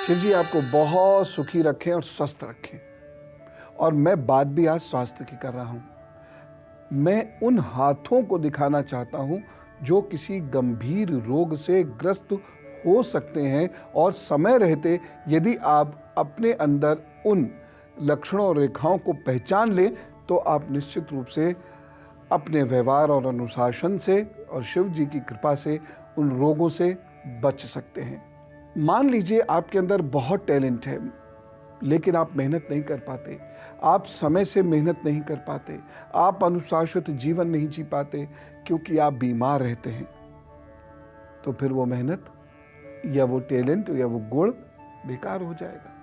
शिव जी आपको बहुत सुखी रखें और स्वस्थ रखें। और मैं बात भी आज स्वास्थ्य की कर रहा हूं। मैं उन हाथों को दिखाना चाहता हूं जो किसी गंभीर रोग से ग्रस्त हो सकते हैं, और समय रहते यदि आप अपने अंदर उन लक्षणों और रेखाओं को पहचान लें तो आप निश्चित रूप से अपने व्यवहार और अनुशासन से और शिव जी की कृपा से उन रोगों से बच सकते हैं। मान लीजिए आपके अंदर बहुत टैलेंट है, लेकिन आप मेहनत नहीं कर पाते, आप समय से मेहनत नहीं कर पाते, आप अनुशासित जीवन नहीं जी पाते क्योंकि आप बीमार रहते हैं, तो फिर वो मेहनत या वो टैलेंट या वो गुण बेकार हो जाएगा।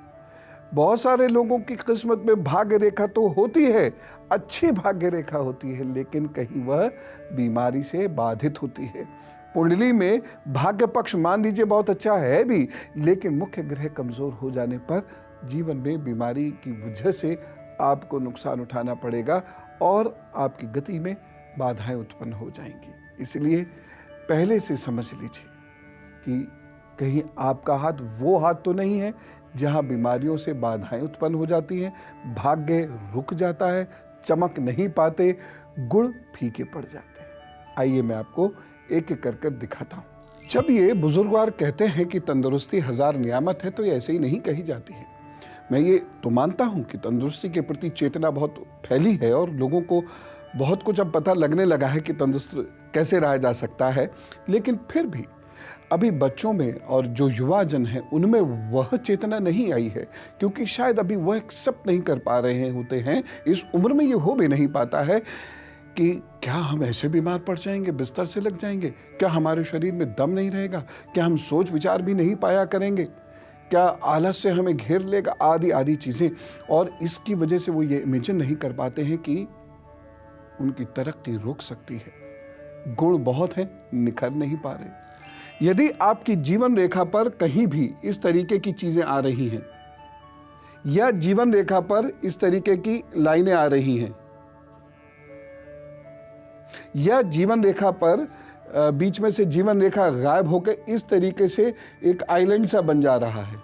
बहुत सारे लोगों की किस्मत में भाग्य रेखा तो होती है, अच्छी भाग्य रेखा होती है, लेकिन कहीं वह बीमारी से बाधित होती है। कुंडली में भाग्य पक्ष मान लीजिए बहुत अच्छा है भी, लेकिन मुख्य ग्रह कमजोर हो जाने पर जीवन में बीमारी की वजह से आपको नुकसान उठाना पड़ेगा और आपकी गति में बाधाएं उत्पन्न हो जाएंगी। इसलिए पहले से समझ लीजिए कि कहीं आपका हाथ वो हाथ तो नहीं है जहां बीमारियों से बाधाएं उत्पन्न हो जाती हैं, भाग्य रुक जाता है, चमक नहीं पाते, गुण फीके पड़ जाते हैं। आइए मैं आपको एक एक कर दिखाता हूं। जब ये बुजुर्गवार कहते हैं कि तंदुरुस्ती हजार नियामत है, तो ये ऐसे ही नहीं कही जाती है। मैं ये तो मानता हूं कि तंदुरुस्ती के प्रति चेतना बहुत फैली है और लोगों को बहुत कुछ अब पता लगने लगा है कि तंदुरुस्त कैसे रहा जा सकता है, लेकिन फिर भी अभी बच्चों में और जो युवा जन है उनमें वह चेतना नहीं आई है, क्योंकि शायद अभी वह एक्सेप्ट नहीं कर पा रहे होते हैं। इस उम्र में ये हो भी नहीं पाता है कि क्या हम ऐसे बीमार पड़ जाएंगे, बिस्तर से लग जाएंगे, क्या हमारे शरीर में दम नहीं रहेगा, क्या हम सोच विचार भी नहीं पाया करेंगे, क्या आलस से हमें घेर लेगा, आदि आदि चीजें। और इसकी वजह से वो ये इमेजिन नहीं कर पाते हैं कि उनकी तरक्की रुक सकती है। गुण बहुत है, निखर नहीं पा रहे। यदि आपकी जीवन रेखा पर कहीं भी इस तरीके की चीजें आ रही हैं या जीवन रेखा पर इस तरीके की लाइनें आ रही हैं या जीवन रेखा पर बीच में से जीवन रेखा गायब होकर इस तरीके से एक आइलैंड सा बन जा रहा है,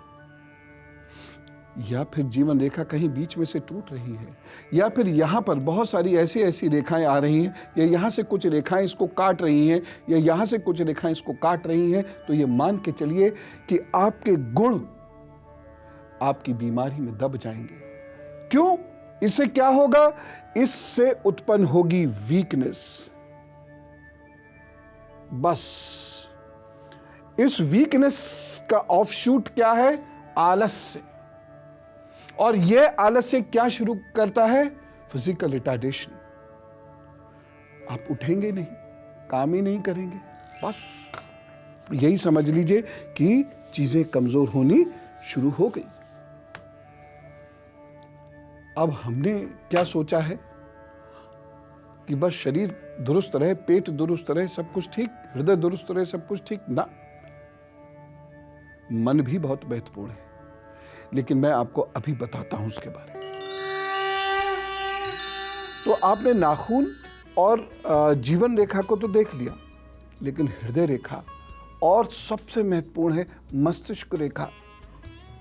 या फिर जीवन रेखा कहीं बीच में से टूट रही है, या फिर यहाँ पर बहुत सारी ऐसी ऐसी रेखाएं आ रही हैं, या यहाँ से कुछ रेखाएं इसको काट रही हैं, या यहाँ से कुछ रेखाएं इसको काट रही हैं, तो ये मान के चलिए कि आपके गुण आपकी बीमारी में दब जाएंगे। क्यों? इससे क्या होगा? इससे उत्पन्न होगी वीकनेस। बस इस वीकनेस का ऑफशूट क्या है? आलस्य। और यह आलस्य क्या शुरू करता है? Physical retardation. आप उठेंगे नहीं, काम ही नहीं करेंगे, बस यही समझ लीजिए कि चीजें कमजोर होनी शुरू हो गई। अब हमने क्या सोचा है कि बस शरीर दुरुस्त रहे, पेट दुरुस्त रहे, सब कुछ ठीक, हृदय दुरुस्त रहे, सब कुछ ठीक ना। मन भी बहुत महत्वपूर्ण है, लेकिन मैं आपको अभी बताता हूं उसके बारे में। तो आपने नाखून और जीवन रेखा को तो देख लिया, लेकिन हृदय रेखा और सबसे महत्वपूर्ण है मस्तिष्क रेखा,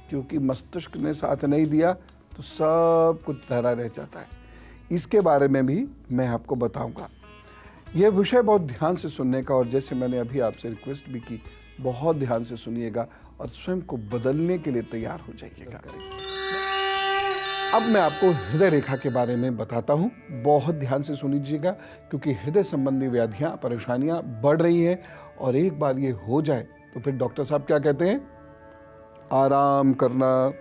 क्योंकि मस्तिष्क ने साथ नहीं दिया तो सब कुछ धरा रह जाता है। इसके बारे में भी मैं आपको बताऊंगा। यह विषय बहुत ध्यान से सुनने का, और जैसे मैंने अभी आपसे रिक्वेस्ट भी की, बहुत ध्यान से सुनिएगा और स्वयं को बदलने के लिए तैयार हो जाइएगा। अब मैं आपको हृदय रेखा के बारे में बताता हूं, बहुत ध्यान से सुनिएगा, क्योंकि हृदय संबंधी व्याधियां, परेशानियां बढ़ रही हैं, और एक बार ये हो जाए तो फिर डॉक्टर साहब क्या कहते हैं? आराम करना।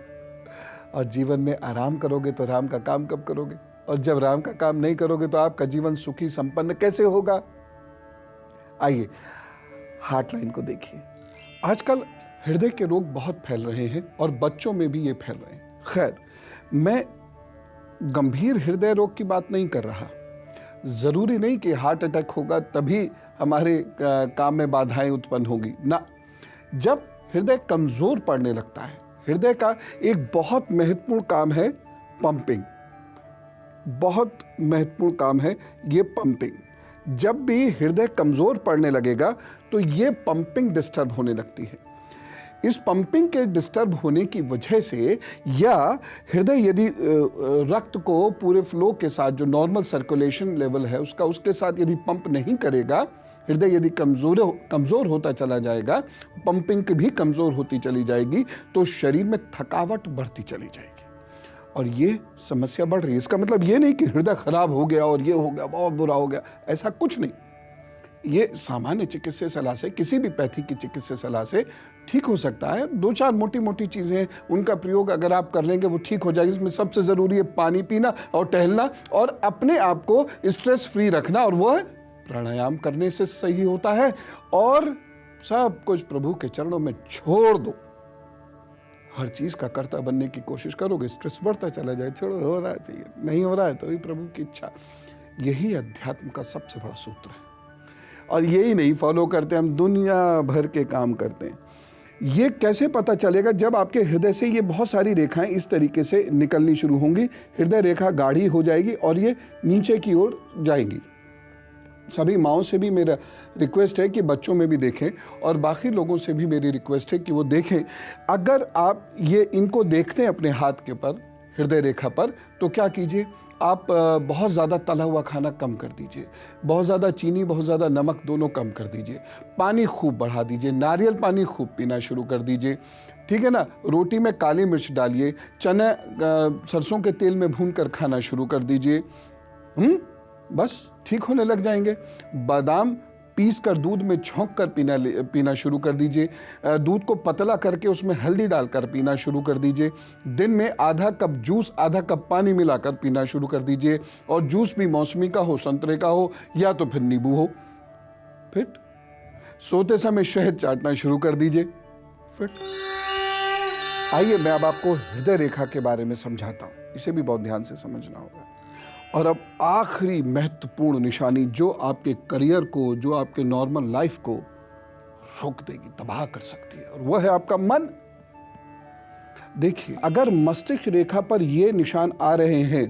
और जीवन में आराम करोगे तो राम का काम कब करोगे? और जब राम का काम नहीं करोगे तो आपका जीवन सुखी संपन्न कैसे होगा? आइए हार्ट लाइन को देखिए। आजकल हृदय के रोग बहुत फैल रहे हैं और बच्चों में भी ये फैल रहे हैं। खैर, मैं गंभीर हृदय रोग की बात नहीं कर रहा। जरूरी नहीं कि हार्ट अटैक होगा तभी हमारे काम में बाधाएं उत्पन्न होगी ना। जब हृदय कमजोर पड़ने लगता है, हृदय का एक बहुत महत्वपूर्ण काम है पंपिंग, बहुत महत्वपूर्ण काम है ये पंपिंग। जब भी हृदय कमजोर पड़ने लगेगा तो ये पंपिंग डिस्टर्ब होने लगती है। इस पंपिंग के डिस्टर्ब होने की वजह से, या हृदय यदि रक्त को पूरे फ्लो के साथ, जो नॉर्मल सर्कुलेशन लेवल है उसका, उसके साथ यदि पंप नहीं करेगा, हृदय यदि कमज़ोर होता चला जाएगा, पंपिंग भी कमज़ोर होती चली जाएगी, तो शरीर में थकावट बढ़ती चली जाएगी और ये समस्या बढ़ रही है। इसका मतलब ये नहीं कि हृदय खराब हो गया और ये हो गया, बहुत बुरा हो गया, ऐसा कुछ नहीं। ये सामान्य चिकित्सीय सलाह से, किसी भी पैथी की चिकित्सीय सलाह से ठीक हो सकता है। 2-4 मोटी मोटी चीज़ें, उनका प्रयोग अगर आप कर लेंगे वो ठीक हो जाएगी। इसमें सबसे ज़रूरी है पानी पीना और टहलना और अपने आप को स्ट्रेस फ्री रखना, और वह प्राणायाम करने से सही होता है। और सब कुछ प्रभु के चरणों में छोड़ दो। हर चीज़ का कर्ता बनने की कोशिश करोगे, स्ट्रेस बढ़ता चला जाए। छोड़ो, हो रहा चाहिए, नहीं हो रहा है तो भी प्रभु की इच्छा। यही अध्यात्म का सबसे बड़ा सूत्र है और यही नहीं फॉलो करते, हम दुनिया भर के काम करते हैं। ये कैसे पता चलेगा? जब आपके हृदय से ये बहुत सारी रेखाएं इस तरीके से निकलनी शुरू होंगी, हृदय रेखा गाढ़ी हो जाएगी और ये नीचे की ओर जाएगी। सभी माँओं से भी मेरा रिक्वेस्ट है कि बच्चों में भी देखें, और बाकी लोगों से भी मेरी रिक्वेस्ट है कि वो देखें। अगर आप ये इनको देखते हैं अपने हाथ के पर, हृदय रेखा पर, तो क्या कीजिए, आप बहुत ज़्यादा तला हुआ खाना कम कर दीजिए, बहुत ज़्यादा चीनी, बहुत ज़्यादा नमक दोनों कम कर दीजिए, पानी खूब बढ़ा दीजिए, नारियल पानी खूब पीना शुरू कर दीजिए, ठीक है ना। रोटी में काली मिर्च डालिए, चने सरसों के तेल में भून कर खाना शुरू कर दीजिए, बस ठीक होने लग जाएंगे। बादाम पीस कर दूध में छौंक कर पीना शुरू कर दीजिए। दूध को पतला करके उसमें हल्दी डालकर पीना शुरू कर दीजिए। दिन में आधा कप जूस, आधा कप पानी मिलाकर पीना शुरू कर दीजिए, और जूस भी मौसमी का हो, संतरे का हो, या तो फिर नींबू हो। फिट सोते समय शहद चाटना शुरू कर दीजिए। फिट आइए, मैं अब आपको हृदय रेखा के बारे में समझाता हूँ, इसे भी बहुत ध्यान से समझना होगा। और अब आखिरी महत्वपूर्ण निशानी जो आपके करियर को, जो आपके नॉर्मल लाइफ को रोक देगी, तबाह कर सकती है, और वह है आपका मन। देखिए, अगर मस्तिष्क रेखा पर ये निशान आ रहे हैं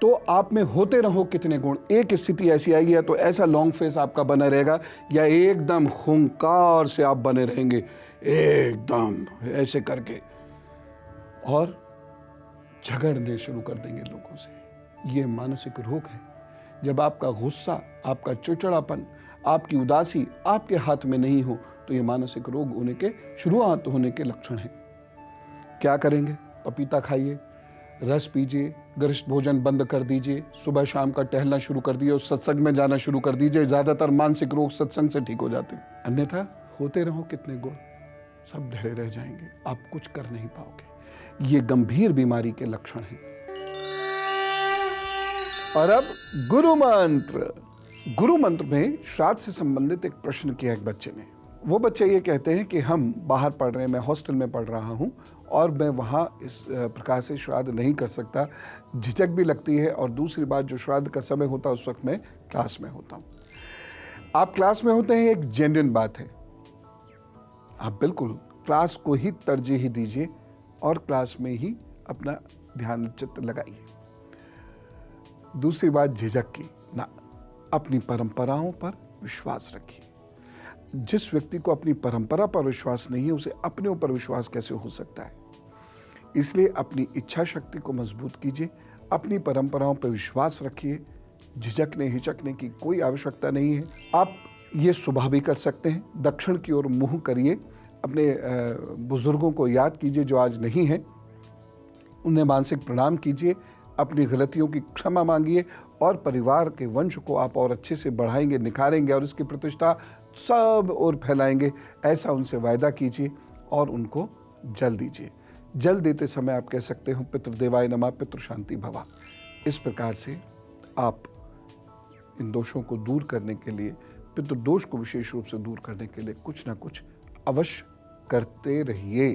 तो आप में होते रहो कितने गुण। एक स्थिति ऐसी आएगी, या तो ऐसा लॉन्ग फेस आपका बना रहेगा, या एकदम हुंकार से आप बने रहेंगे, एकदम ऐसे करके, और झगड़ने शुरू कर देंगे लोगों से। ये मानसिक रोग है। जब आपका गुस्सा, आपका चिड़चिड़ापन, आपकी उदासी आपके हाथ में नहीं हो, तो ये मानसिक रोग होने के, शुरुआत होने के लक्षण हैं। क्या करेंगे? पपीता खाइए, रस पीजिए, गरिष्ठ भोजन बंद कर दीजिए, सुबह शाम का टहलना शुरू कर दीजिए और सत्संग में जाना शुरू कर दीजिए। ज़्यादातर मानसिक रोग सत्संग से ठीक हो जाते हैं। अन्यथा होते रहो कितने गुण, सब ढले रह जाएंगे, आप कुछ कर नहीं पाओगे। ये गंभीर बीमारी के लक्षण हैं। और अब गुरु मंत्र। गुरु मंत्र में श्राद्ध से संबंधित एक प्रश्न किया एक बच्चे ने। वो बच्चे ये कहते हैं कि हम बाहर पढ़ रहे हैं, मैं हॉस्टल में पढ़ रहा हूँ और मैं वहाँ इस प्रकार से श्राद्ध नहीं कर सकता, झिझक भी लगती है, और दूसरी बात, जो श्राद्ध का समय होता है उस वक्त मैं क्लास में होता हूँ। आप क्लास में होते हैं, एक जेन्युइन बात है, आप बिल्कुल क्लास को ही तरजीह दीजिए और क्लास में ही अपना ध्यान चित्त लगाइए। दूसरी बात, झिझक की ना, अपनी परंपराओं पर विश्वास रखिए। जिस व्यक्ति को अपनी परंपरा पर विश्वास नहीं है, उसे अपने ऊपर विश्वास कैसे हो सकता है? इसलिए अपनी इच्छा शक्ति को मजबूत कीजिए, अपनी परंपराओं पर विश्वास रखिए, झिझकने हिचकने की कोई आवश्यकता नहीं है। आप ये सुबह भी कर सकते हैं, दक्षिण की ओर मुंह करिए, अपने बुजुर्गों को याद कीजिए जो आज नहीं है, उन्हें मानसिक प्रणाम कीजिए, अपनी गलतियों की क्षमा मांगिए, और परिवार के वंश को आप और अच्छे से बढ़ाएंगे, निखारेंगे और इसकी प्रतिष्ठा सब और फैलाएंगे, ऐसा उनसे वायदा कीजिए और उनको जल दीजिए। जल देते समय आप कह सकते हो, पितृदेवाय नमः, पितृ शांति भवा। इस प्रकार से आप इन दोषों को दूर करने के लिए, पितृदोष को विशेष रूप से दूर करने के लिए कुछ ना कुछ अवश्य करते रहिए।